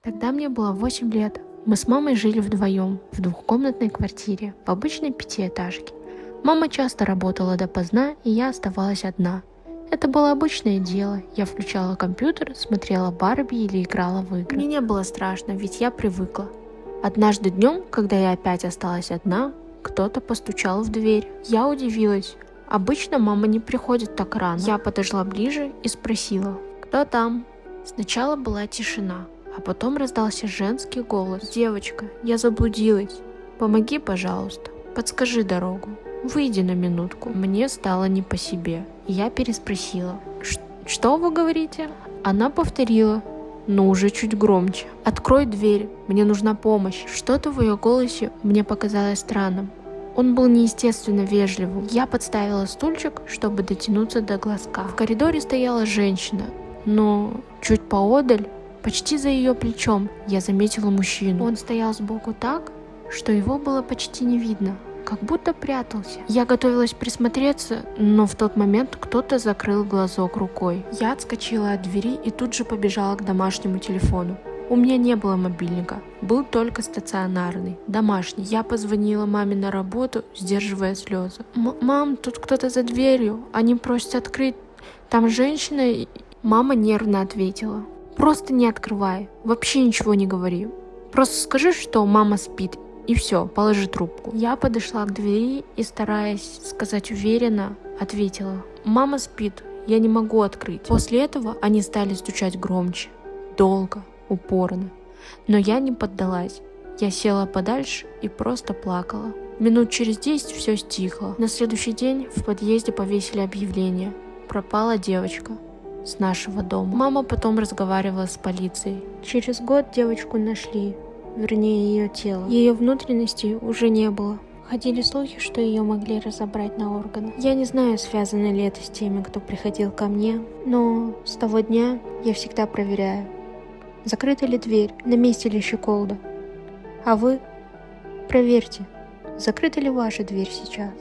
Тогда мне было 8 лет. Мы с мамой жили вдвоем в двухкомнатной квартире в обычной пятиэтажке. Мама часто работала допоздна, и я оставалась одна. Это было обычное дело. Я включала компьютер, смотрела Барби или играла в игры. Мне не было страшно, ведь я привыкла. Однажды днем, когда я опять осталась одна, кто-то постучал в дверь. Я удивилась. Обычно мама не приходит так рано. Я подошла ближе и спросила: «Кто там?» Сначала была тишина, а потом раздался женский голос: «Девочка, я заблудилась. Помоги, пожалуйста. Подскажи дорогу. Выйди на минутку». Мне стало не по себе. Я переспросила: «Что вы говорите?» Она повторила, но уже чуть громче: «Открой дверь, мне нужна помощь». Что-то в ее голосе мне показалось странным. Он был неестественно вежливым. Я подставила стульчик, чтобы дотянуться до глазка. В коридоре стояла женщина, но чуть поодаль, почти за ее плечом, я заметила мужчину. Он стоял сбоку так, что его было почти не видно, как будто прятался. Я готовилась присмотреться, но в тот момент кто-то закрыл глазок рукой. Я отскочила от двери и тут же побежала к домашнему телефону. У меня не было мобильника, был только стационарный, домашний. Я позвонила маме на работу, сдерживая слезы. «Мам, тут кто-то за дверью, они просят открыть, там женщина». Мама нервно ответила: «Просто не открывай, вообще ничего не говори. Просто скажи, что мама спит, и все, положи трубку». Я подошла к двери и, стараясь сказать уверенно, ответила: «Мама спит, я не могу открыть». После этого они стали стучать громче, долго, упорно. Но я не поддалась. Я села подальше и просто плакала. Минут через 10 все стихло. На следующий день в подъезде повесили объявление: «Пропала девочка с нашего дома». Мама потом разговаривала с полицией. Через год девочку нашли, вернее ее тело. Ее внутренностей уже не было. Ходили слухи, что ее могли разобрать на органы. Я не знаю, связано ли это с теми, кто приходил ко мне, но с того дня я всегда проверяю, закрыта ли дверь, на месте ли щеколда. А вы проверьте, закрыта ли ваша дверь сейчас.